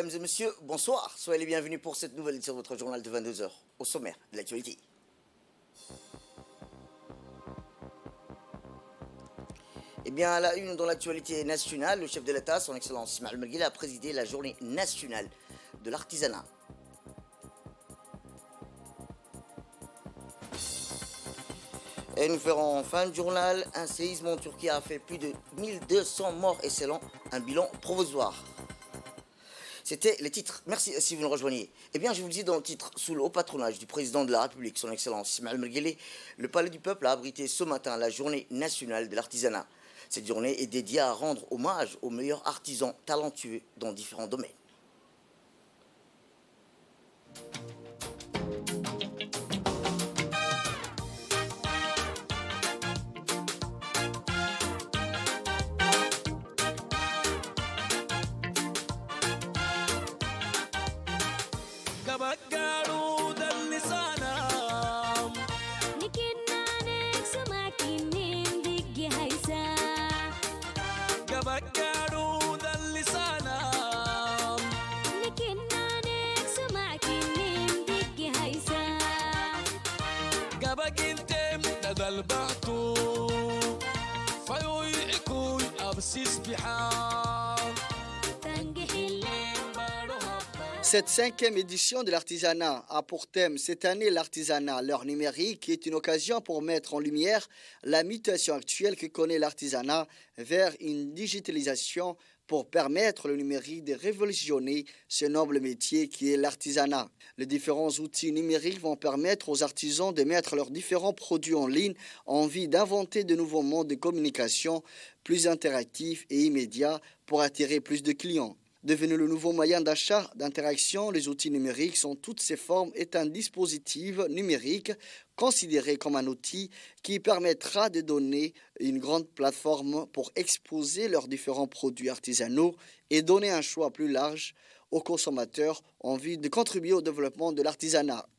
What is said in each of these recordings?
Mesdames et messieurs, bonsoir. Soyez les bienvenus pour cette nouvelle édition de votre journal de 22 heures. Au sommaire de l'actualité. Eh bien, à la une dans l'actualité nationale, le chef de l'État, son Excellence Ismaël Omar Guelleh, a présidé la journée nationale de l'artisanat. Et nous ferons en fin de journal, un séisme en Turquie a fait plus de 1200 morts et selon un bilan provisoire. C'était les titres. Merci si vous nous rejoignez. Eh bien, je vous le dis dans le titre, sous le haut patronage du président de la République, son Excellence Ismaël Omar Guelleh, le Palais du Peuple a abrité ce matin la journée nationale de l'artisanat. Cette journée est dédiée à rendre hommage aux meilleurs artisans talentueux dans différents domaines. Cette 5e édition de l'artisanat a pour thème cette année l'artisanat, l'heure numérique, qui est une occasion pour mettre en lumière la mutation actuelle que connaît l'artisanat vers une digitalisation pour permettre le numérique de révolutionner ce noble métier qui est l'artisanat. Les différents outils numériques vont permettre aux artisans de mettre leurs différents produits en ligne en vue d'inventer de nouveaux modes de communication plus interactifs et immédiats pour attirer plus de clients. Devenus le nouveau moyen d'achat, d'interaction, les outils numériques sont toutes ces formes et un dispositif numérique considéré comme un outil qui permettra de donner une grande plateforme pour exposer leurs différents produits artisanaux et donner un choix plus large aux consommateurs en vue de contribuer au développement de l'artisanat.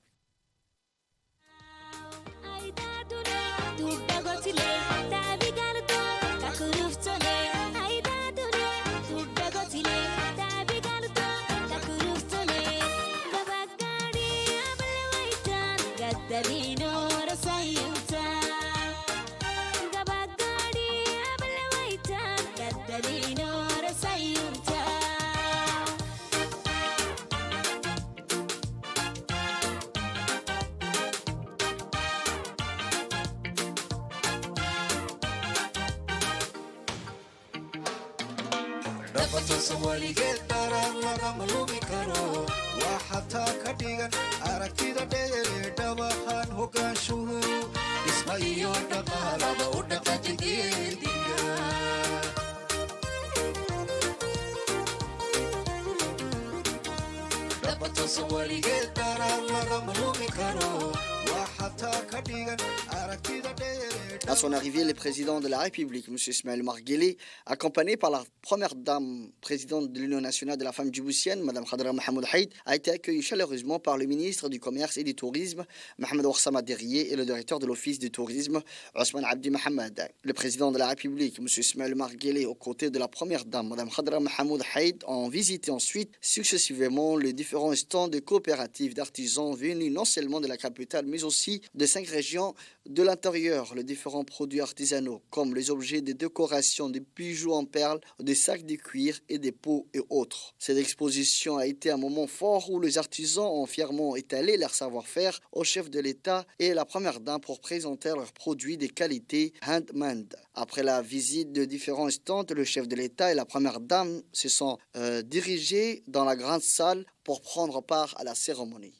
À son arrivée, le président de la République, M. Ismaël Omar Guelleh, accompagné par la première dame présidente de l'Union nationale de la femme djiboutienne, Mme Khadra Mohamed Haïd, a été accueilli chaleureusement par le ministre du Commerce et du Tourisme, Mohamed Ouassama Derrié, et le directeur de l'Office du Tourisme, Ousmane Abdi Mohamed. Le président de la République, M. Ismaël Omar Guelleh, aux côtés de la première dame, Mme Khadra Mohamed Haïd, ont visité ensuite successivement les différents stands de coopératives d'artisans venus non seulement de la capitale, mais aussi de 5 régions de l'intérieur. Les différents produits artisanaux, comme les objets de décoration, des bijoux en perles, des sacs de cuir et des pots et autres. Cette exposition a été un moment fort où les artisans ont fièrement étalé leur savoir-faire au chef de l'État et la première dame pour présenter leurs produits de qualité handmade. Après la visite de différents stands, le chef de l'État et la première dame se sont dirigés dans la grande salle pour prendre part à la cérémonie.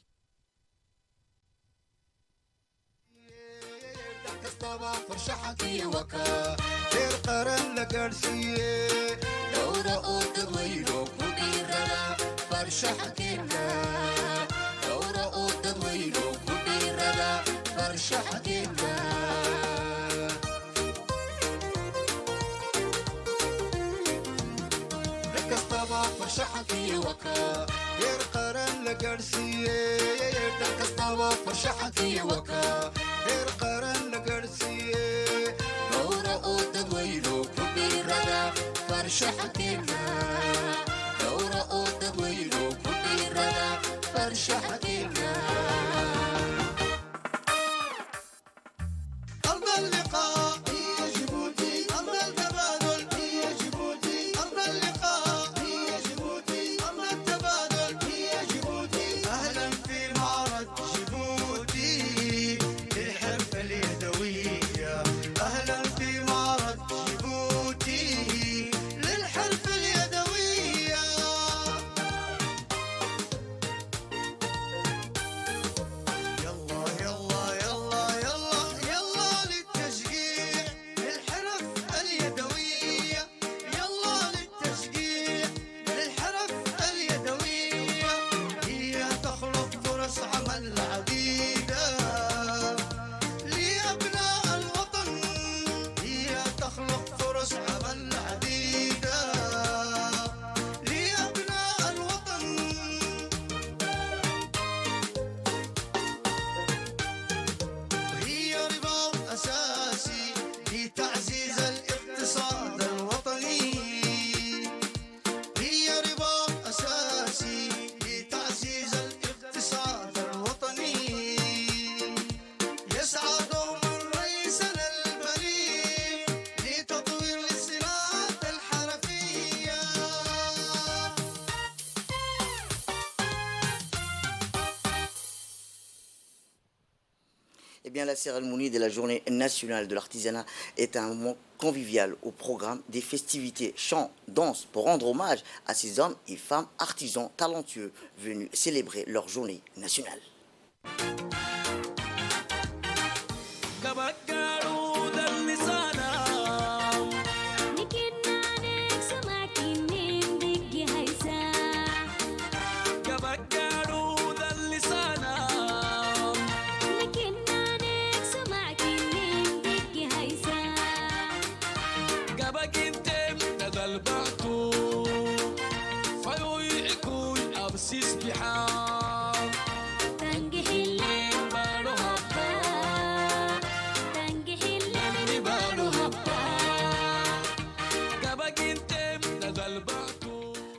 شحكينا دورة أوتويلو Eh bien, la cérémonie de la journée nationale de l'artisanat est un moment convivial au programme des festivités, chants, danses pour rendre hommage à ces hommes et femmes artisans talentueux venus célébrer leur journée nationale.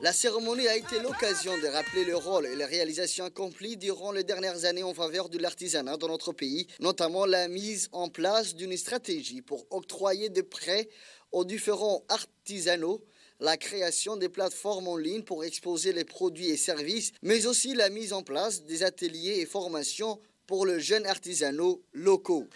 La cérémonie a été l'occasion de rappeler le rôle et les réalisations accomplies durant les dernières années en faveur de l'artisanat dans notre pays, notamment la mise en place d'une stratégie pour octroyer des prêts aux différents artisanaux, la création des plateformes en ligne pour exposer les produits et services, mais aussi la mise en place des ateliers et formations pour les jeunes artisanaux locaux.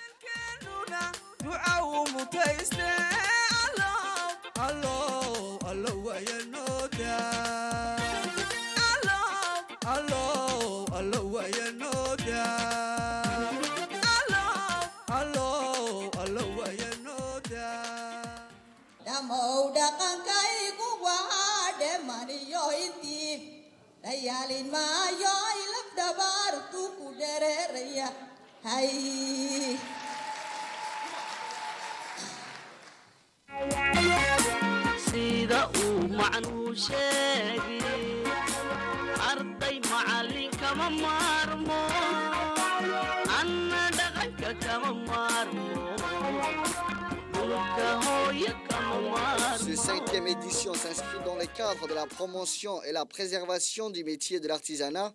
Cette cinquième édition s'inscrit dans le cadre de la promotion et la préservation du métier de l'artisanat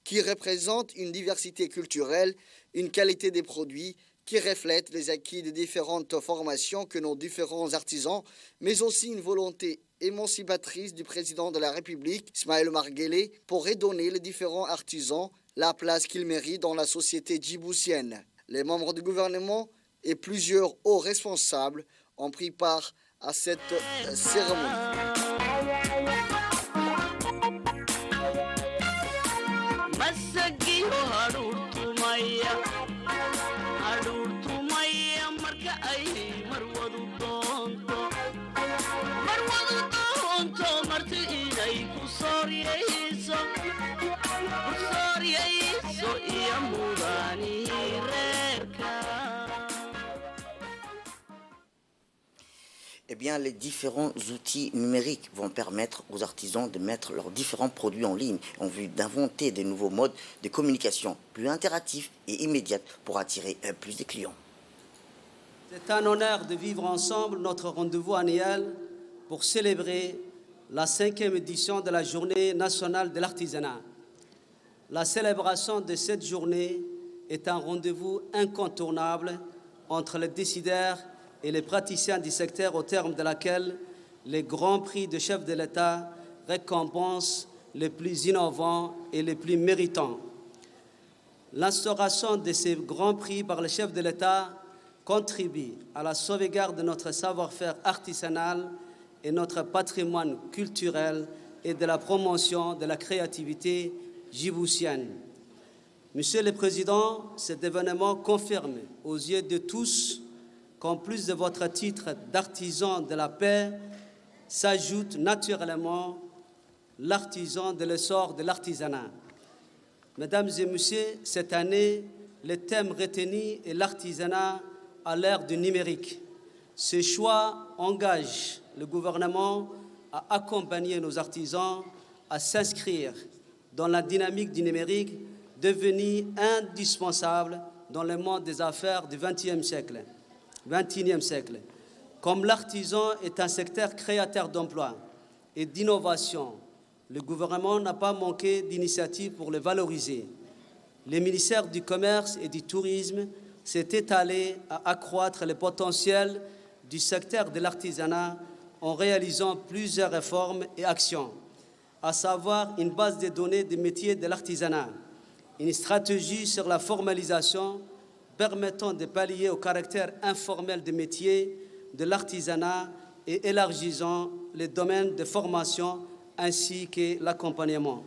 qui représente une diversité culturelle, une qualité des produits qui reflète les acquis des différentes formations que nos différents artisans, mais aussi une volonté émancipatrice du président de la République, Ismaël Omar Guelleh, pour redonner les différents artisans la place qu'ils méritent dans la société djiboutienne. Les membres du gouvernement et plusieurs hauts responsables ont pris part à cette cérémonie. Eh bien, les différents outils numériques vont permettre aux artisans de mettre leurs différents produits en ligne en vue d'inventer de nouveaux modes de communication plus interactifs et immédiats pour attirer plus de clients. C'est un honneur de vivre ensemble notre rendez-vous annuel pour célébrer la 5e édition de la Journée nationale de l'artisanat. La célébration de cette journée est un rendez-vous incontournable entre les décideurs et les praticiens du secteur, au terme de laquelle les grands prix de chef de l'État récompensent les plus innovants et les plus méritants. L'instauration de ces grands prix par le chef de l'État contribue à la sauvegarde de notre savoir-faire artisanal et notre patrimoine culturel et de la promotion de la créativité djiboutienne. Monsieur le Président, cet événement confirme aux yeux de tous qu'en plus de votre titre d'artisan de la paix, s'ajoute naturellement l'artisan de l'essor de l'artisanat. Mesdames et Messieurs, cette année, le thème retenu est l'artisanat à l'ère du numérique. Ce choix engage le gouvernement à accompagner nos artisans à s'inscrire dans la dynamique du numérique devenue indispensable dans le monde des affaires du XXIe siècle. Comme l'artisan est un secteur créateur d'emplois et d'innovation, le gouvernement n'a pas manqué d'initiatives pour le valoriser. Le ministère du Commerce et du Tourisme s'est étalé à accroître le potentiel du secteur de l'artisanat en réalisant plusieurs réformes et actions, à savoir une base de données des métiers de l'artisanat, une stratégie sur la formalisation permettant de pallier au caractère informel des métiers de l'artisanat et élargissant les domaines de formation ainsi que l'accompagnement.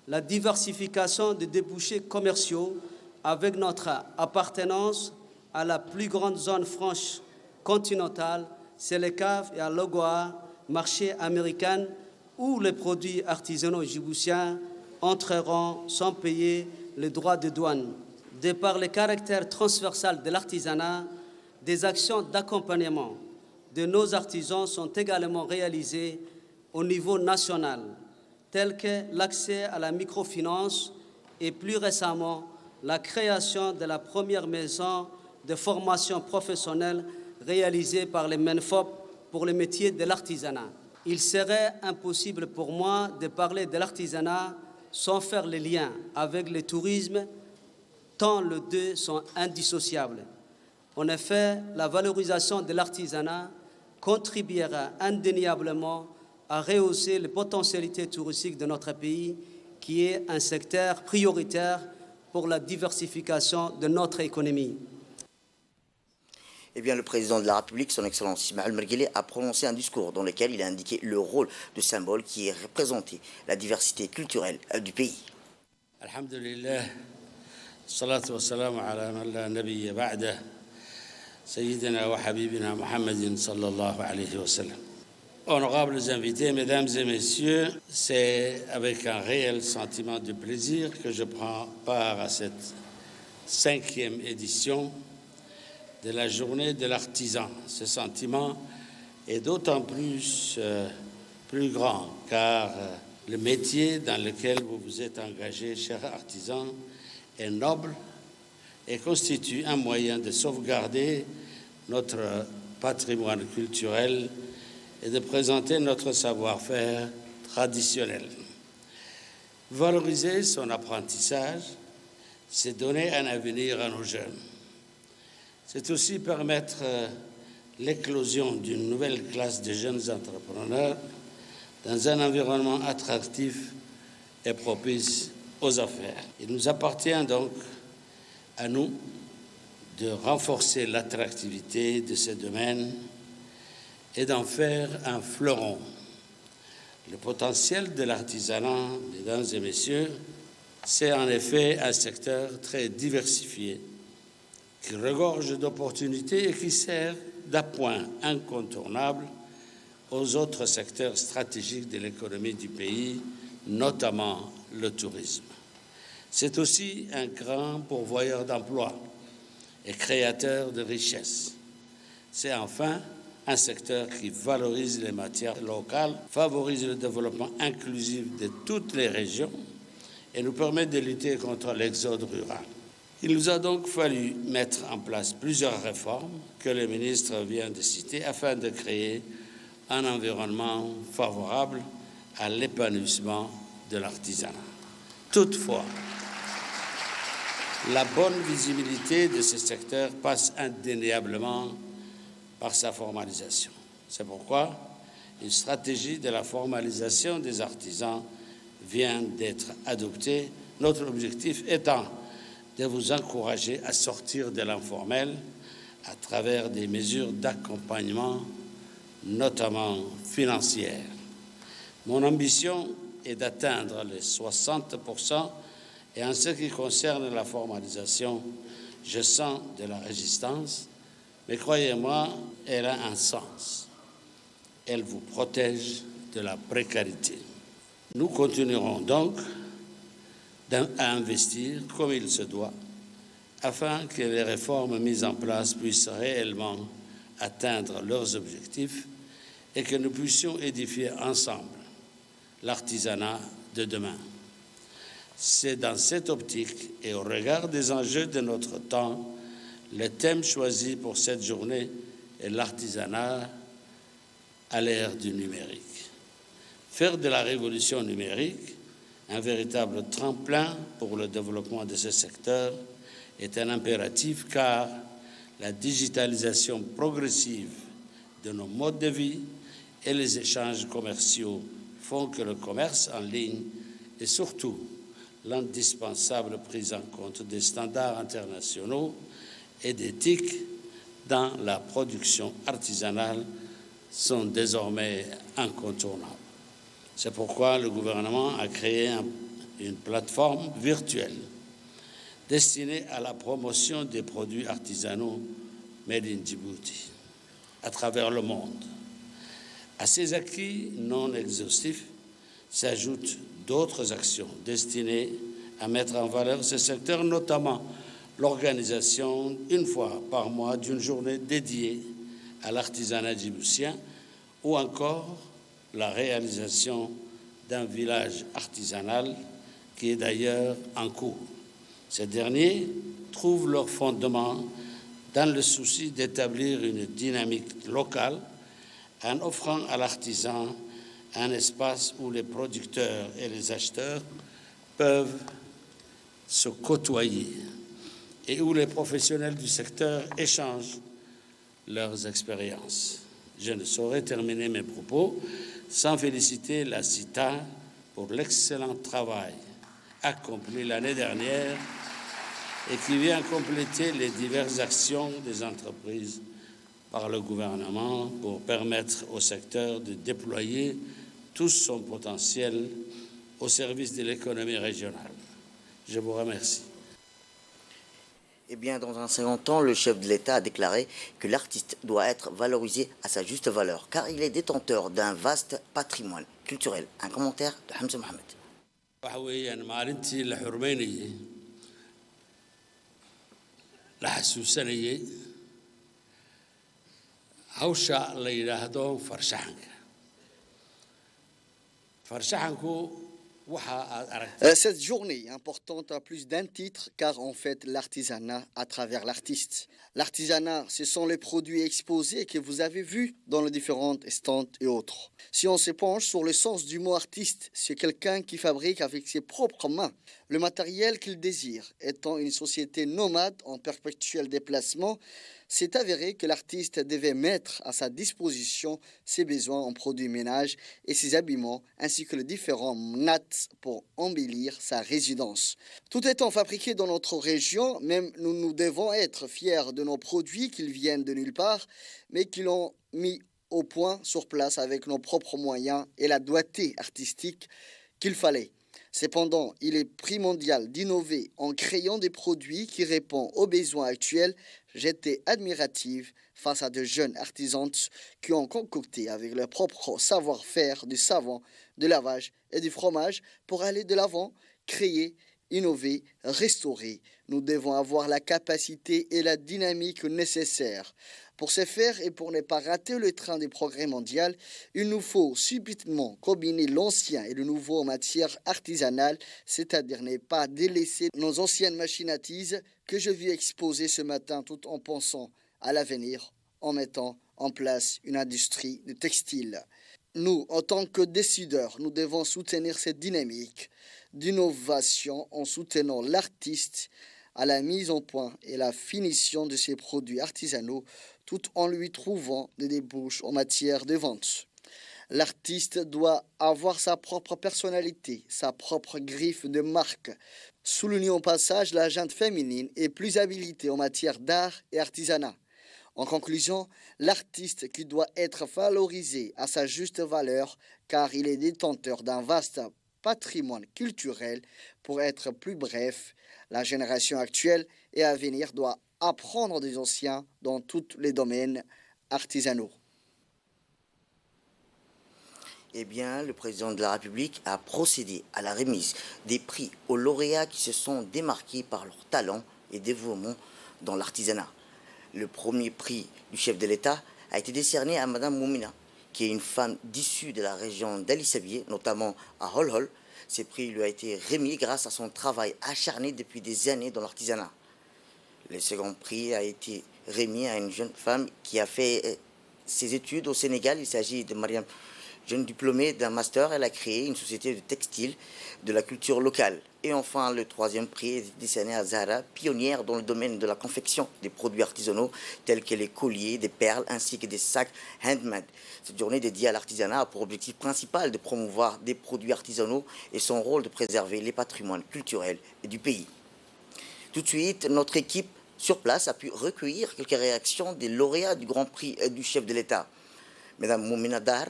La diversification des débouchés commerciaux avec notre appartenance à la plus grande zone franche continentale, c'est le CAF et à l'OGOA, marché américain, où les produits artisanaux djiboutiens entreront sans payer les droits de douane. De par le caractère transversal de l'artisanat, des actions d'accompagnement de nos artisans sont également réalisées au niveau national, telles que l'accès à la microfinance et plus récemment la création de la première maison de formation professionnelle réalisée par les MENFOP pour le métier de l'artisanat. Il serait impossible pour moi de parler de l'artisanat sans faire le lien avec le tourisme, tant les deux sont indissociables. En effet, la valorisation de l'artisanat contribuera indéniablement à rehausser les potentialités touristiques de notre pays, qui est un secteur prioritaire pour la diversification de notre économie. Eh bien, le président de la République, son Excellence Ismaël Marguelé, a prononcé un discours dans lequel il a indiqué le rôle de symbole qui est représenté la diversité culturelle du pays. Alhamdulillah, salatu wa salam ala man la nabiyya ba'dah, Sayyidina wa Habibina Muhammadin sallallahu alayhi wa sallam. Honorables invités, mesdames et messieurs, c'est avec un réel sentiment de plaisir que je prends part à cette 5e édition de la journée de l'artisan. Ce sentiment est d'autant plus grand car le métier dans lequel vous vous êtes engagés, chers artisans, est noble et constitue un moyen de sauvegarder notre patrimoine culturel et de présenter notre savoir-faire traditionnel. Valoriser son apprentissage, c'est donner un avenir à nos jeunes. C'est aussi permettre l'éclosion d'une nouvelle classe de jeunes entrepreneurs dans un environnement attractif et propice aux affaires. Il nous appartient donc à nous de renforcer l'attractivité de ce domaine et d'en faire un fleuron. Le potentiel de l'artisanat, mesdames et messieurs, c'est en effet un secteur très diversifié qui regorge d'opportunités et qui sert d'appoint incontournable aux autres secteurs stratégiques de l'économie du pays, notamment le tourisme. C'est aussi un grand pourvoyeur d'emplois et créateur de richesses. C'est enfin un secteur qui valorise les matières locales, favorise le développement inclusif de toutes les régions et nous permet de lutter contre l'exode rural. Il nous a donc fallu mettre en place plusieurs réformes que le ministre vient de citer afin de créer un environnement favorable à l'épanouissement de l'artisanat. Toutefois, La bonne visibilité de ce secteur passe indéniablement par sa formalisation. C'est pourquoi une stratégie de la formalisation des artisans vient d'être adoptée, notre objectif étant de vous encourager à sortir de l'informel à travers des mesures d'accompagnement, notamment financières. Mon ambition est d'atteindre les 60%, et en ce qui concerne la formalisation, je sens de la résistance, mais croyez-moi, elle a un sens. Elle vous protège de la précarité. Nous continuerons donc à investir comme il se doit, afin que les réformes mises en place puissent réellement atteindre leurs objectifs et que nous puissions édifier ensemble l'artisanat de demain. C'est dans cette optique et au regard des enjeux de notre temps, le thème choisi pour cette journée est l'artisanat à l'ère du numérique. Faire de la révolution numérique un véritable tremplin pour le développement de ce secteur est un impératif car la digitalisation progressive de nos modes de vie et les échanges commerciaux font que le commerce en ligne et surtout l'indispensable prise en compte des standards internationaux et d'éthique dans la production artisanale sont désormais incontournables. C'est pourquoi le gouvernement a créé une plateforme virtuelle destinée à la promotion des produits artisanaux made in Djibouti à travers le monde. À ces acquis non exhaustifs s'ajoutent d'autres actions destinées à mettre en valeur ce secteur, notamment l'organisation une fois par mois d'une journée dédiée à l'artisanat djiboutien ou encore la réalisation d'un village artisanal qui est d'ailleurs en cours. Ces derniers trouvent leur fondement dans le souci d'établir une dynamique locale en offrant à l'artisan un espace où les producteurs et les acheteurs peuvent se côtoyer et où les professionnels du secteur échangent leurs expériences. Je ne saurais terminer mes propos sans féliciter la CITA pour l'excellent travail accompli l'année dernière et qui vient compléter les diverses actions des entreprises par le gouvernement pour permettre au secteur de déployer tout son potentiel au service de l'économie régionale. Je vous remercie. Eh bien, dans un second temps, le chef de l'État a déclaré que l'artiste doit être valorisé à sa juste valeur, car il est détenteur d'un vaste patrimoine culturel. Un commentaire de Hamza Mohamed. Cette journée est importante à plus d'un titre car on fête l'artisanat à travers l'artiste. L'artisanat, ce sont les produits exposés que vous avez vus dans les différentes stands et autres. Si on se penche sur le sens du mot artiste, c'est quelqu'un qui fabrique avec ses propres mains le matériel qu'il désire. Étant une société nomade en perpétuel déplacement, c'est avéré que l'artiste devait mettre à sa disposition ses besoins en produits ménage et ses habillements, ainsi que les différents nattes pour embellir sa résidence. Tout étant fabriqué dans notre région, même nous devons être fiers de nos produits qu'ils viennent de nulle part, mais qu'ils ont mis au point sur place avec nos propres moyens et la doigté artistique qu'il fallait. Cependant, il est primordial d'innover en créant des produits qui répondent aux besoins actuels. J'étais admirative face à de jeunes artisans qui ont concocté avec leur propre savoir-faire du savon, du lavage et du fromage pour aller de l'avant, créer, innover, restaurer. Nous devons avoir la capacité et la dynamique nécessaires. Pour ce faire et pour ne pas rater le train du progrès mondial, il nous faut subitement combiner l'ancien et le nouveau en matière artisanale, c'est-à-dire ne pas délaisser nos anciennes machines à tise que je vis exposer ce matin tout en pensant à l'avenir, en mettant en place une industrie de textile. Nous, en tant que décideurs, nous devons soutenir cette dynamique d'innovation en soutenant l'artiste à la mise au point et la finition de ses produits artisanaux tout en lui trouvant des débouches en matière de vente. L'artiste doit avoir sa propre personnalité, sa propre griffe de marque. Soulignons au passage la gente féminine est plus habilitée en matière d'art et artisanat. En conclusion, l'artiste qui doit être valorisé à sa juste valeur car il est détenteur d'un vaste patrimoine culturel. Pour être plus bref, la génération actuelle et à venir doit apprendre des anciens dans tous les domaines artisanaux. Eh bien, le président de la République a procédé à la remise des prix aux lauréats qui se sont démarqués par leur talent et dévouement dans l'artisanat. Le premier prix du chef de l'État a été décerné à Madame Moumina, qui est une femme d'issue de la région d'Ali Sabieh, notamment à Holhol. Ce prix lui a été remis grâce à son travail acharné depuis des années dans l'artisanat. Le second prix a été remis à une jeune femme qui a fait ses études au Sénégal. Il s'agit de Mariam, jeune diplômée d'un master. Elle a créé une société de textile de la culture locale. Et enfin, le troisième prix est décerné à Zahra, pionnière dans le domaine de la confection des produits artisanaux tels que les colliers, des perles ainsi que des sacs handmade. Cette journée dédiée à l'artisanat a pour objectif principal de promouvoir des produits artisanaux et son rôle de préserver les patrimoines culturels du pays. Tout de suite, notre équipe sur place a pu recueillir quelques réactions des lauréats du Grand Prix du chef de l'État. Madame Moumina Darar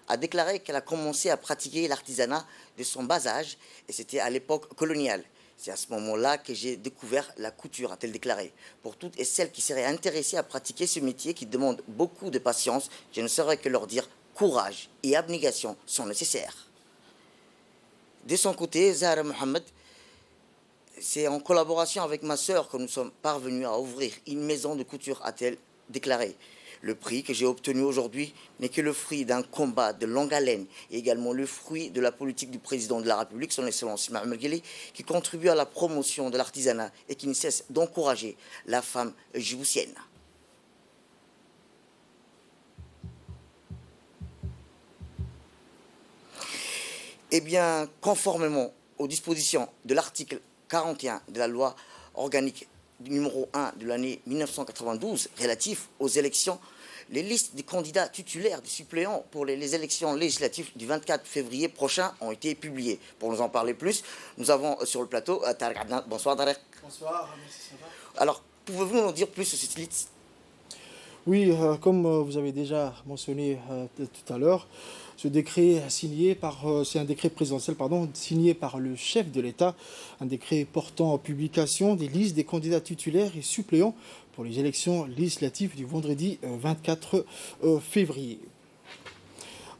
a déclaré qu'elle a commencé à pratiquer l'artisanat de son bas âge et c'était à l'époque coloniale. C'est à ce moment-là que j'ai découvert la couture, a-t-elle déclaré. Pour toutes et celles qui seraient intéressées à pratiquer ce métier qui demande beaucoup de patience, je ne saurais que leur dire courage et abnégation sont nécessaires. De son côté, Zahra Mohamed, c'est en collaboration avec ma sœur que nous sommes parvenus à ouvrir une maison de couture, a-t-elle déclaré. Le prix que j'ai obtenu aujourd'hui n'est que le fruit d'un combat de longue haleine et également le fruit de la politique du président de la République, son Excellence Ismaël Guelleh, qui contribue à la promotion de l'artisanat et qui ne cesse d'encourager la femme djiboutienne. Eh bien, conformément aux dispositions de l'article 41 de la loi organique numéro 1 de l'année 1992 relatif aux élections, les listes des candidats titulaires des suppléants pour les élections législatives du 24 février prochain ont été publiées. Pour nous en parler plus, nous avons sur le plateau Tarek Adnan. Bonsoir Tarek. Bonsoir, merci Sava. Alors, pouvez-vous nous dire plus sur cette liste? Oui, comme vous avez déjà mentionné tout à l'heure, ce décret c'est un décret présidentiel signé par le chef de l'État, un décret portant en publication des listes des candidats titulaires et suppléants pour les élections législatives du vendredi 24 février.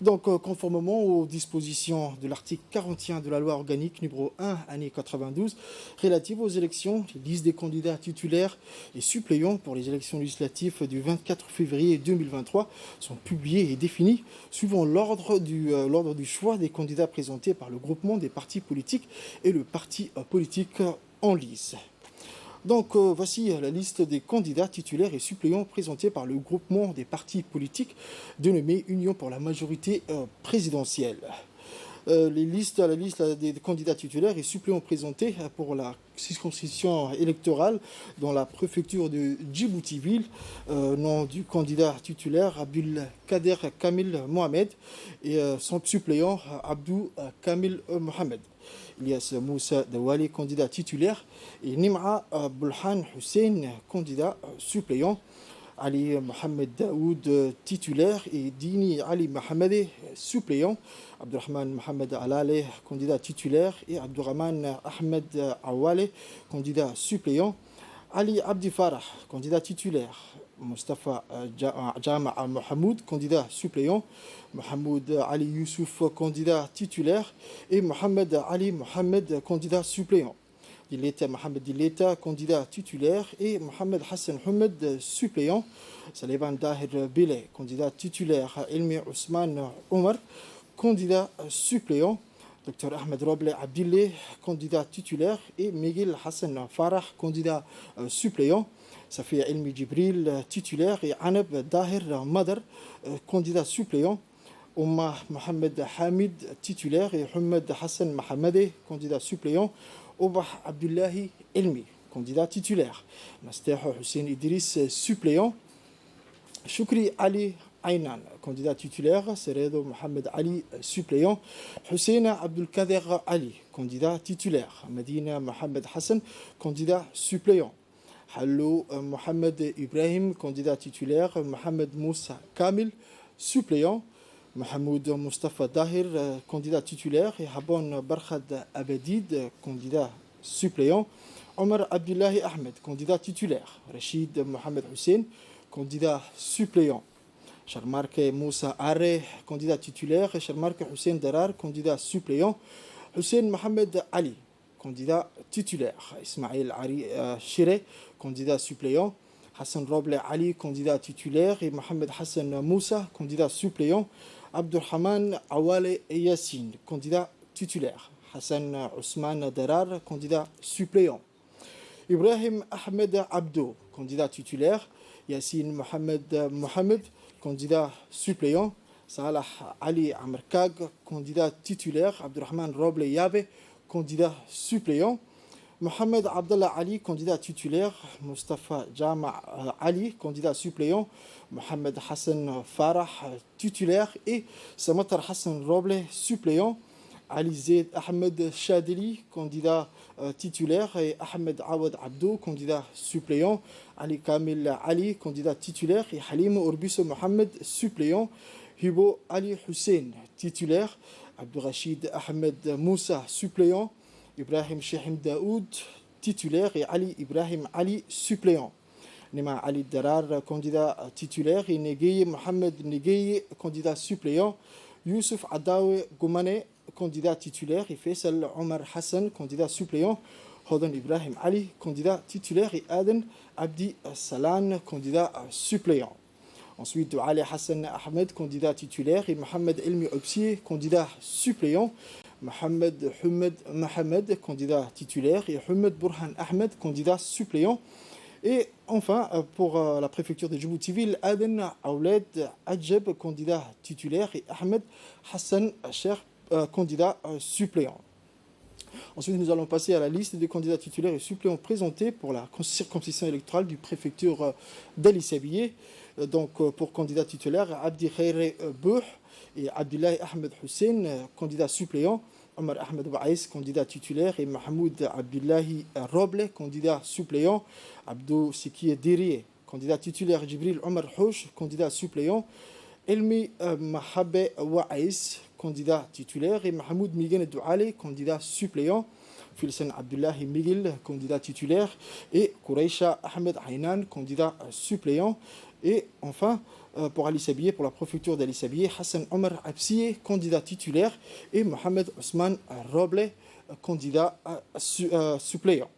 Donc, conformément aux dispositions de l'article 41 de la loi organique numéro 1, année 92, relative aux élections, les listes des candidats titulaires et suppléants pour les élections législatives du 24 février 2023 sont publiées et définies suivant l'ordre du choix des candidats présentés par le groupement des partis politiques et le parti politique en lice. Donc, voici la liste des candidats titulaires et suppléants présentés par le groupement des partis politiques dénommé Union pour la majorité présidentielle. La liste des candidats titulaires et suppléants présentés pour la circonscription électorale dans la préfecture de Djibouti-Ville, nom du candidat titulaire Abdul Kader Kamil Mohamed et son suppléant Abdou Kamil Mohamed. Ilyas Moussa Dawali, candidat titulaire, et Nim'a Bulhan Hussein, candidat suppléant. Ali Mohamed Daoud, titulaire, et Dini Ali Mohamed, suppléant. Abdurrahman Mohamed Alale, candidat titulaire, et Abdurrahman Ahmed Awale, candidat suppléant. Ali Abdi Farah, candidat titulaire. Mustafa Jama'a Mohamed, candidat suppléant. Mohamed Ali Youssouf, candidat titulaire. Et Mohamed Ali Mohamed, candidat suppléant. Dileta Mohamed Dileta, candidat titulaire, et Mohamed Hassan Hamed, suppléant. Saliban Dahir Bile, candidat titulaire. Ilmi Ousmane Omar, candidat suppléant. Dr Ahmed Roble Abdille, candidat titulaire, et Miguel Hassan Farah, candidat suppléant. Safi Ilmi Jibril, titulaire, et Anab Dahir Madar, candidat suppléant. Oumma Mohamed Hamid, titulaire, et Ahmed Hassan Mohamede, candidat suppléant. Obah Abdullahi Elmi, candidat titulaire. Master Hussein Idriss, suppléant. Choukri Ali Aynan, candidat titulaire. Seredo Mohamed Ali, suppléant. Hussein Abdulkader Ali, candidat titulaire. Medina Mohamed Hassan, candidat suppléant. Hallo Mohamed Ibrahim, candidat titulaire. Mohamed Moussa Kamil, suppléant. Mohamed Mustafa Dahir, candidat titulaire. Et Habon Barkhad Abedid, candidat suppléant. Omar Abdullahi Ahmed, candidat titulaire. Rachid Mohamed Hussein, candidat suppléant. Charmarke Moussa Arre, candidat titulaire. Et Charmarke Hussein Darar, candidat suppléant. Hussein Mohamed Ali, candidat titulaire. Ismail Ari Shire, candidat suppléant. Hassan Roble Ali, candidat titulaire. Et Mohamed Hassan Moussa, candidat suppléant. Abdurrahman Awale Yassine, candidat titulaire. Hassan Ousmane Darar, candidat suppléant. Ibrahim Ahmed Abdo, candidat titulaire. Yassine Mohamed, candidat suppléant. Salah Ali Amerkag, candidat titulaire. Abdurrahman Roble Yabe, candidat suppléant. Mohamed Abdallah Ali, candidat titulaire. Mustafa Jama Ali, candidat suppléant. Mohamed Hassan Farah, titulaire. Et Samatar Hassan Roble, suppléant. Ali Zaid Ahmed Chadili, candidat titulaire. Et Ahmed Awad Abdou, candidat suppléant. Ali Kamil Ali, candidat titulaire. Et Halim Urbiso Mohamed, suppléant. Hibo Ali Hussein, titulaire. Abdurrachid Ahmed Moussa, suppléant. Ibrahim Shehim Daoud, titulaire. Et Ali Ibrahim Ali, suppléant. Nima Ali Darar, candidat titulaire. Et Negeye Mohamed Negeye, candidat suppléant. Youssouf Adawe Goumane, candidat titulaire. Et Faisal Omar Hassan, candidat suppléant. Hodan Ibrahim Ali, candidat titulaire. Et Aden Abdi Salan, candidat suppléant. Ensuite, Ali Hassan Ahmed, candidat titulaire. Et Mohamed Elmi Obsier, candidat suppléant. Mohamed Mohamed, candidat titulaire. Et Humed Burhan Ahmed, candidat suppléant. Et enfin, pour la préfecture de Djibouti-Ville, Aden Aouled Adjeb, candidat titulaire. Et Ahmed Hassan Cher, candidat suppléant. Ensuite, nous allons passer à la liste des candidats titulaires et suppléants présentés pour la circonscription électorale du préfecture d'Ali Sabié. Donc, pour candidat titulaire, Abdi Khaire Bouh et Abdullahi Ahmed Hussein, candidat suppléant. Omar Ahmed Baïs, candidat titulaire. Et Mahmoud Abdullahi Roble, candidat suppléant. Abdou Siki Dirié, candidat titulaire. Jibril Omar Houch, candidat suppléant. Elmi Mahabe Waïs, candidat titulaire. Et Mahmoud Migen Douale, candidat suppléant. Filsen Abdullahi Miguel, candidat titulaire. Et Koureisha Ahmed Aynan, candidat suppléant. Et enfin, pour Ali Sabié, pour la préfecture d'Ali Sabié, Hassan Omar Absié, candidat titulaire. Et Mohamed Ousmane Roble, candidat suppléant.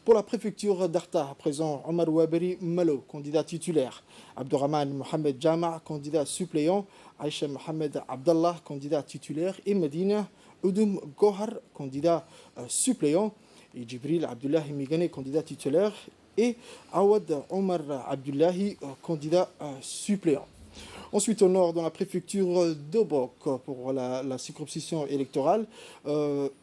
Pour la préfecture d'Arta, à présent, Omar Waberi Malo, candidat titulaire. Abdurrahman Mohamed Jama, candidat suppléant. Aïcha Mohamed Abdallah, candidat titulaire. Et Medina Oudoum Gohar, candidat suppléant. Et Jibril Abdullahi Migane, candidat titulaire. Et Awad Omar Abdullahi, candidat suppléant. Ensuite, au nord, dans la préfecture d'Obok, pour la circonscription électorale,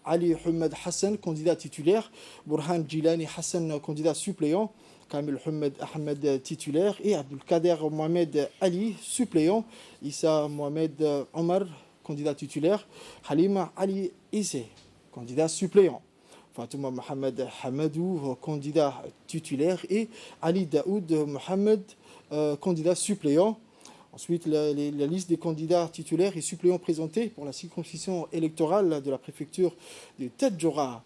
Ali Humed Hassan, candidat titulaire. Burhan Jilani Hassan, candidat suppléant. Kamil Humed Ahmed, titulaire. Et Abdulkader Mohamed Ali, suppléant. Issa Mohamed Omar, candidat titulaire. Halima Ali Issé, candidat suppléant. Fatouma Mohamed Hamadou, candidat titulaire. Et Ali Daoud Mohamed, candidat suppléant. Ensuite, la liste des candidats titulaires et suppléants présentés pour la circonscription électorale de la préfecture de Tadjoura.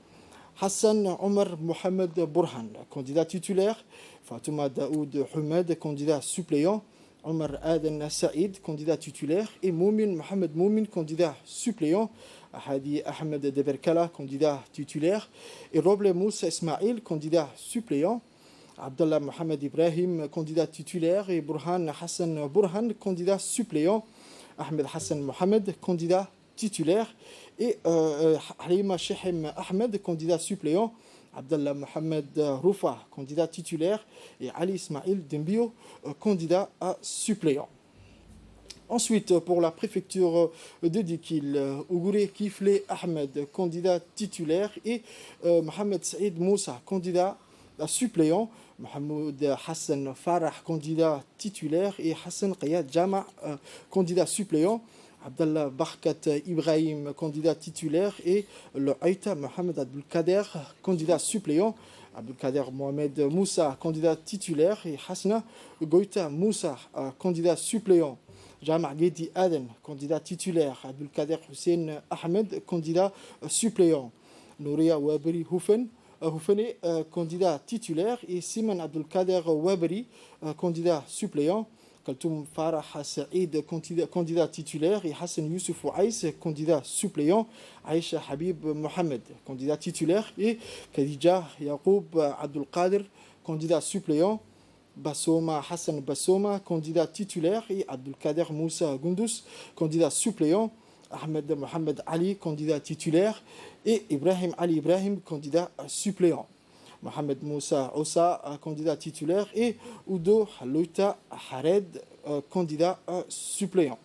Hassan Omar Mohamed Burhan, candidat titulaire. Fatouma Daoud Humed, candidat suppléant. Omar Aden Saïd, candidat titulaire. Et Moumin Mohamed Moumin, candidat suppléant. Hadi Ahmed Deberkala, candidat titulaire. Et Roble Moussa Ismail, candidat suppléant. Abdallah Mohamed Ibrahim, candidat titulaire. Et Burhan Hassan Burhan, candidat suppléant. Ahmed Hassan Mohamed, candidat titulaire. Et Halima Shehim Ahmed, candidat suppléant. Abdallah Mohamed Roufa, candidat titulaire. Et Ali Ismail Dembio, candidat suppléant. Ensuite, pour la préfecture de Dikil, Ougouré Kifle Ahmed, candidat titulaire, et Mohamed Saïd Moussa, candidat suppléant, Mohamed Hassan Farah, candidat titulaire, et Hassan Qayad Jama, candidat suppléant, Abdallah Barkat Ibrahim, candidat titulaire, et le Aïta Mohamed Abdelkader, candidat suppléant, Abdelkader Mohamed Moussa, candidat titulaire, et Hasna Goïta Moussa, candidat suppléant. Jama' Gedi Aden, candidat titulaire. Abdelkader Hussein Ahmed, candidat suppléant. Nouria Wabri Houfene, candidat titulaire. Et Siman Abdelkader Wabri, candidat suppléant. Kaltoum Farah Saïd, candidat titulaire. Et Hassan Youssouf Ouaïs, candidat suppléant. Aïcha Habib Mohamed, candidat titulaire. Et Khadija Yacoub Abdelkader, candidat suppléant. Bassouma Hassan Bassouma, candidat titulaire, et Abdelkader Moussa Goundous, candidat suppléant, Ahmed Mohamed Ali, candidat titulaire, et Ibrahim Ali Ibrahim, candidat suppléant. Mohamed Moussa Ossa, candidat titulaire, et Oudo Louta Hared, candidat suppléant.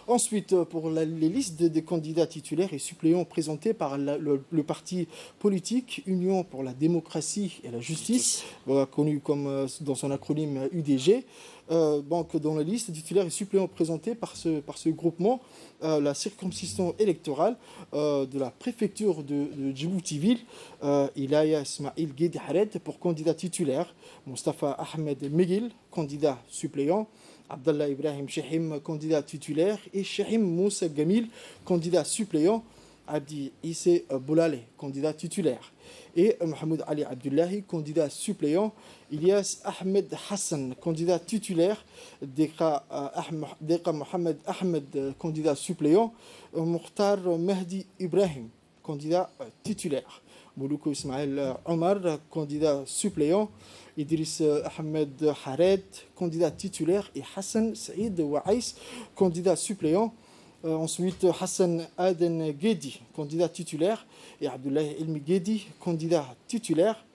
Ensuite, pour les listes des candidats titulaires et suppléants présentés par le parti politique Union pour la démocratie et la justice, connu comme dans son acronyme UDG, donc dans la liste titulaires et suppléants présentés par ce groupement, la circonscription électorale de la préfecture de Djibouti-Ville, Ilaya Ismail Guedi Hared pour candidat titulaire, Mustafa Ahmed Megil, candidat suppléant, Abdallah Ibrahim Shehim, candidat titulaire, et Shehim Moussa Gamil, candidat suppléant, Abdi Issé Boulale, candidat titulaire, et Mohamed Ali Abdullahi, candidat suppléant, Ilyas Ahmed Hassan, candidat titulaire, Deka Mohamed Ahmed, candidat suppléant, Mukhtar Mehdi Ibrahim, candidat titulaire, Mouloukou Ismail Omar, candidat suppléant, Idriss Ahmed Hared, candidat titulaire, et Hassan Saïd Ouaïs, candidat suppléant. Ensuite, Hassan Aden Gedi, candidat titulaire, et Abdullah Elmi Gedi, candidat titulaire,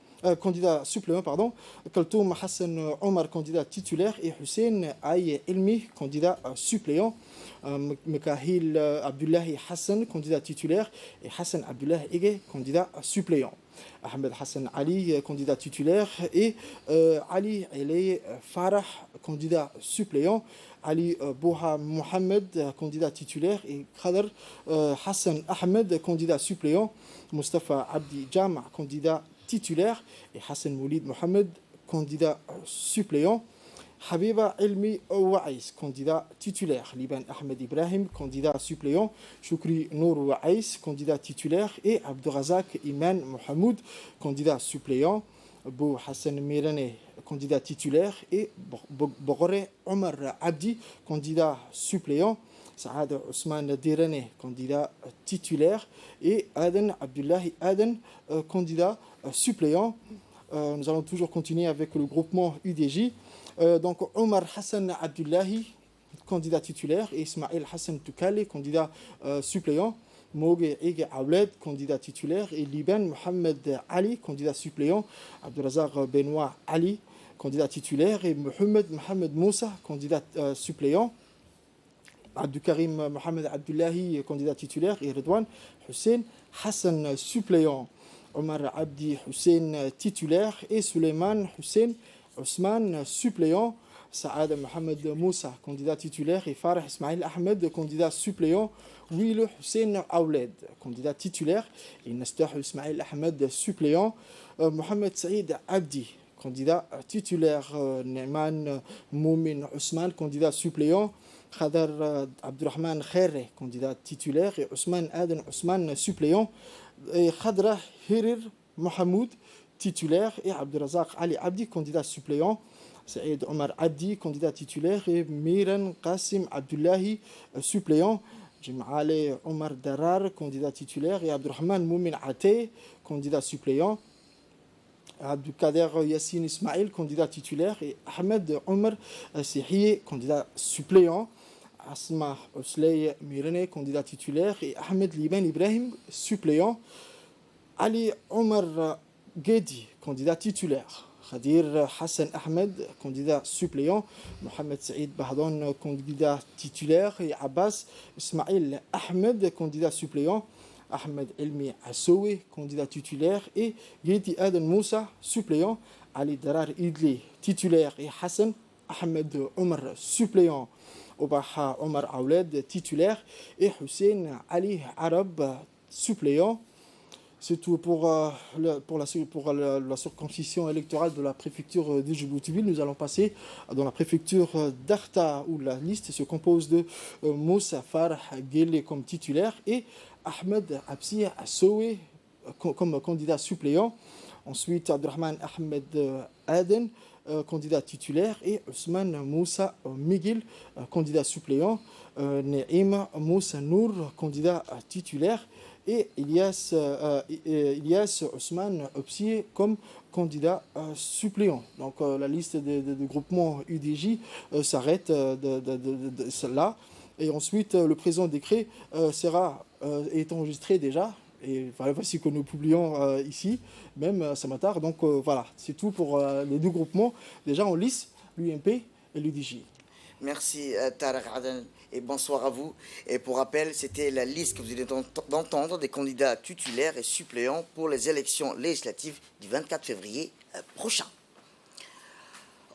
candidat suppléant, pardon. Kaltoum Hassan Omar, candidat titulaire, et Hussein Aye Elmi, candidat suppléant. Mekahil Abdullahi Hassan, candidat titulaire, et Hassan Abdullah Ege, candidat suppléant. Ahmed Hassan Ali, candidat titulaire, et Ali Elay Farah, candidat suppléant, Ali Bouha Mohamed, candidat titulaire, et Khadr Hassan Ahmed, candidat suppléant, Mustafa Abdi Jama, candidat titulaire, et Hassan Moulid Mohamed, candidat suppléant, Habiba Elmi Ouaïs, candidat titulaire, Liban Ahmed Ibrahim, candidat suppléant, Choukri Nour Ouaïs, candidat titulaire, et Abdurazak Iman Mohamed, candidat suppléant, Bou Hassan Mirane, candidat titulaire, et Bogore Omar Abdi, candidat suppléant, Saad Ousmane Dirane, candidat titulaire, et Aden Abdullahi Aden, candidat suppléant. Nous allons toujours continuer avec le groupement UDJ. Donc Omar Hassan Abdullahi, candidat titulaire, et Ismail Hassan Toukale, candidat suppléant. Mogue Ege Aouled, candidat titulaire, et Liban Mohamed Ali, candidat suppléant. Abdurazak Benoît Ali, candidat titulaire, et Mohamed Moussa, candidat suppléant. Abdoukarim Mohamed Abdullahi, candidat titulaire, et Redouane Hussein Hassan, suppléant. Omar Abdi Hussein, titulaire, et Suleiman Hussein Ousmane, suppléant. Saad Mohamed Moussa, candidat titulaire, et Farah Ismail Ahmed, candidat suppléant. Ouil Hussein Aouled, candidat titulaire, et Nastah Ismail Ahmed, suppléant. Mohamed Saïd Abdi, candidat titulaire. Neman Moumin Ousmane, candidat suppléant. Khadar Abdurrahman Khaire, candidat titulaire, et Ousmane Aden Ousmane, suppléant. Et Khadra Hirir Mohamed, titulaire, et Abdurazak Ali Abdi, candidat suppléant. Saïd Omar Abdi, candidat titulaire, et Miran Qasim Abdullahi, suppléant. Jim'ale Omar Darar, candidat titulaire, et Abdurrahman Moumin Ate, candidat suppléant. Abdelkader Yassine Ismail, candidat titulaire, et Ahmed Omar Sihiye, candidat suppléant. Asma Osley Mirene, candidat titulaire, et Ahmed Liban Ibrahim, suppléant. Ali Omar Gedi, candidat titulaire. Khadir Hassan Ahmed, candidat suppléant, Mohamed Saïd Bahdan, candidat titulaire, et Abbas Ismail Ahmed, candidat suppléant, Ahmed Elmi Assowe, candidat titulaire, et Geti Aden Moussa, suppléant, Ali Darar Idli, titulaire, et Hassan Ahmed Omar, suppléant. Obaha Omar Aouled, titulaire, et Hussein Ali Arab, suppléant. C'est tout pour la circonscription électorale de la préfecture de Djibouti-Ville. Nous allons passer dans la préfecture d'Arta, où la liste se compose de Moussa Farah Guélé comme titulaire et Ahmed Absi Assowe comme candidat suppléant. Ensuite, Abdurrahman Ahmed Aden, candidat titulaire, et Ousmane Moussa Miguel, candidat suppléant. Naïm Moussa Nour, candidat titulaire, et Ilyas Ousmane Opsi comme candidat suppléant. Donc la liste de groupements UDJ s'arrête là. Et ensuite, le présent décret est enregistré déjà. Et voilà, voici que nous publions ici, même ce matin. Donc voilà, c'est tout pour les deux groupements. Déjà en lice, l'UMP et l'UDJ. Merci Tarek Aden et bonsoir à vous. Et pour rappel, c'était la liste que vous venez d'entendre des candidats titulaires et suppléants pour les élections législatives du 24 février prochain.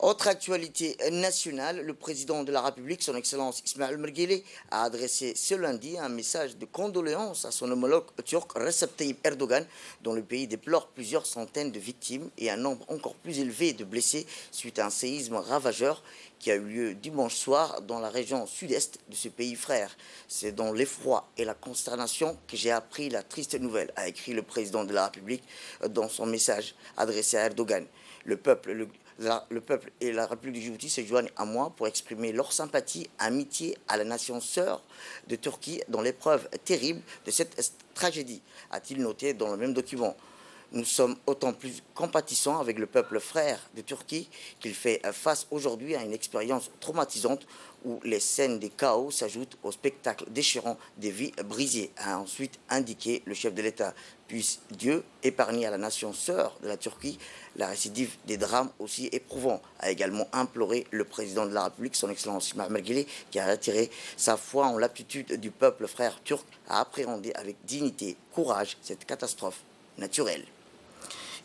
Autre actualité nationale, le président de la République, son Excellence Ismail Omar Guelleh, a adressé ce lundi un message de condoléances à son homologue turc Recep Tayyip Erdogan, dont le pays déplore plusieurs centaines de victimes et un nombre encore plus élevé de blessés suite à un séisme ravageur qui a eu lieu dimanche soir dans la région sud-est de ce pays frère. C'est dans l'effroi et la consternation que j'ai appris la triste nouvelle, a écrit le président de la République dans son message adressé à Erdogan. Le peuple et la République du Djibouti se joignent à moi pour exprimer leur sympathie, amitié à la nation sœur de Turquie dans l'épreuve terrible de cette tragédie, a-t-il noté dans le même document. Nous sommes autant plus compatissants avec le peuple frère de Turquie qu'il fait face aujourd'hui à une expérience traumatisante où les scènes des chaos s'ajoutent au spectacle déchirant des vies brisées, a ensuite indiqué le chef de l'État. Puisse Dieu épargner à la nation sœur de la Turquie la récidive des drames aussi éprouvants, a également imploré le président de la République, son Excellence Ismail Omar Guelleh, qui a retiré sa foi en l'aptitude du peuple frère turc à appréhender avec dignité, courage cette catastrophe naturelle.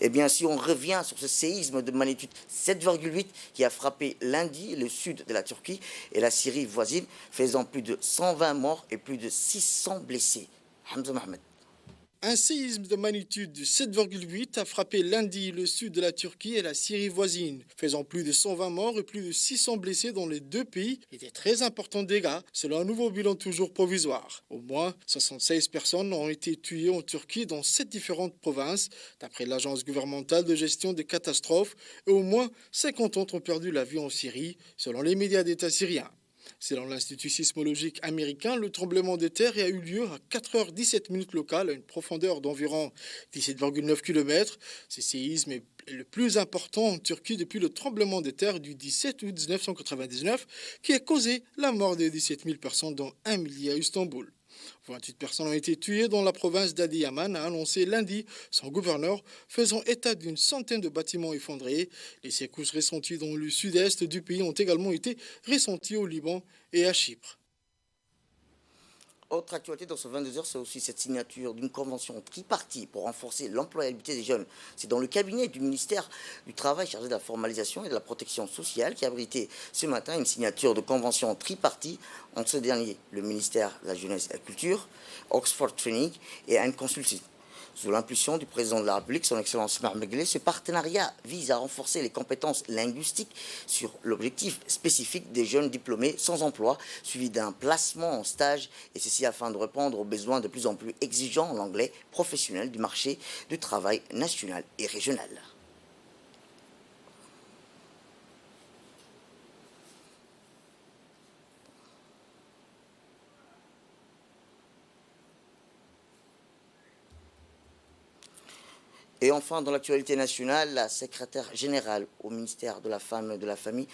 Eh bien, si on revient sur ce séisme de magnitude 7,8 qui a frappé lundi le sud de la Turquie et la Syrie voisine, faisant plus de 120 morts et plus de 600 blessés. Hamza Mohamed. Un séisme de magnitude de 7,8 a frappé lundi le sud de la Turquie et la Syrie voisine, faisant plus de 120 morts et plus de 600 blessés dans les deux pays et des très importants dégâts, selon un nouveau bilan toujours provisoire. Au moins 76 personnes ont été tuées en Turquie dans 7 différentes provinces, d'après l'agence gouvernementale de gestion des catastrophes, et au moins 50 autres ont perdu la vie en Syrie, selon les médias d'État syriens. Selon l'Institut sismologique américain, le tremblement de terre a eu lieu à 4h17 locales, à une profondeur d'environ 17,9 km. Ce séisme est le plus important en Turquie depuis le tremblement de terre du 17 août 1999, qui a causé la mort de 17 000 personnes, dont 1 millier à Istanbul. 28 personnes ont été tuées dans la province d'Adiyaman, a annoncé lundi son gouverneur, faisant état d'une centaine de bâtiments effondrés. Les secousses ressenties dans le sud-est du pays ont également été ressenties au Liban et à Chypre. Autre actualité dans ce 22h, c'est aussi cette signature d'une convention tripartite pour renforcer l'employabilité des jeunes. C'est dans le cabinet du ministère du Travail chargé de la formalisation et de la protection sociale qui a abrité ce matin une signature de convention tripartite entre ce dernier, le ministère de la Jeunesse et de la Culture, Oxford Training et un consulting. Sous l'impulsion du président de la République, son Excellence Ismail Omar Guelleh, ce partenariat vise à renforcer les compétences linguistiques sur l'objectif spécifique des jeunes diplômés sans emploi, suivi d'un placement en stage, et ceci afin de répondre aux besoins de plus en plus exigeants en anglais professionnel du marché du travail national et régional. Et enfin, dans l'actualité nationale, la secrétaire générale au ministère de la Femme et de la Famille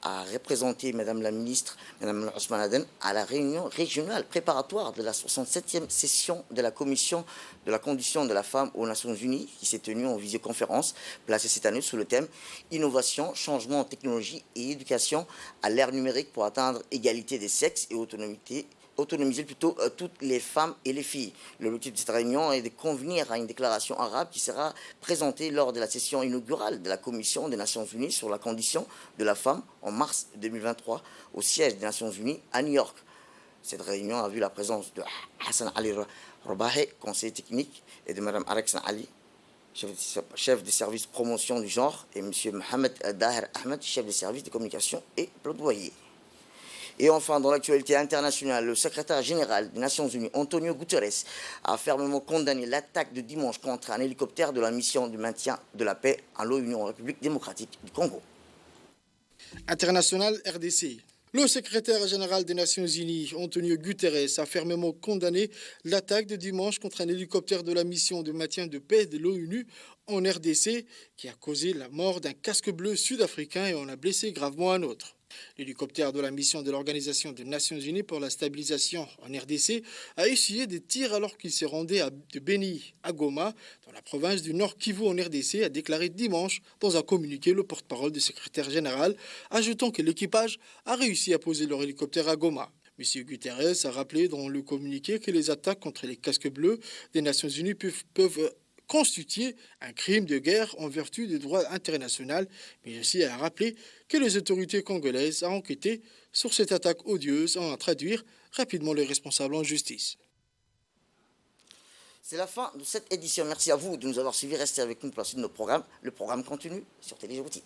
a représenté Madame la ministre, Madame Ousmane Aden, à la réunion régionale préparatoire de la 67e session de la Commission de la condition de la femme aux Nations Unies, qui s'est tenue en visioconférence, placée cette année sous le thème « Innovation, changement, technologie et éducation à l'ère numérique pour atteindre égalité des sexes et autonomiser plutôt toutes les femmes et les filles. L'objectif de cette réunion est de convenir à une déclaration arabe qui sera présentée lors de la session inaugurale de la Commission des Nations Unies sur la condition de la femme en mars 2023 au siège des Nations Unies à New York. Cette réunion a vu la présence de Hassan Ali Robahe, conseiller technique, et de Mme Areksan Ali, chef des services promotion du genre, et M. Mohamed Daher Ahmed, chef des services de communication et plaidoyer. Et enfin, dans l'actualité internationale, le secrétaire général des Nations Unies, Antonio Guterres, a fermement condamné l'attaque de dimanche contre un hélicoptère de la mission du maintien de la paix à l'ONU en République démocratique du Congo. International RDC. Le secrétaire général des Nations Unies, Antonio Guterres, a fermement condamné l'attaque de dimanche contre un hélicoptère de la mission de maintien de paix de l'ONU en RDC qui a causé la mort d'un casque bleu sud-africain et en a blessé gravement un autre. L'hélicoptère de la mission de l'Organisation des Nations Unies pour la stabilisation en RDC a essuyé des tirs alors qu'il s'est rendu de Beni à Goma, dans la province du Nord Kivu en RDC, a déclaré dimanche dans un communiqué le porte-parole du secrétaire général, ajoutant que l'équipage a réussi à poser leur hélicoptère à Goma. M. Guterres a rappelé dans le communiqué que les attaques contre les casques bleus des Nations Unies peuvent constituer un crime de guerre en vertu du droit international, mais aussi a rappelé que les autorités congolaises ont enquêté sur cette attaque odieuse en traduire rapidement les responsables en justice. C'est la fin de cette édition. Merci à vous de nous avoir suivis. Restez avec nous pour la suite de nos programmes. Le programme continue sur Télé Djibouti.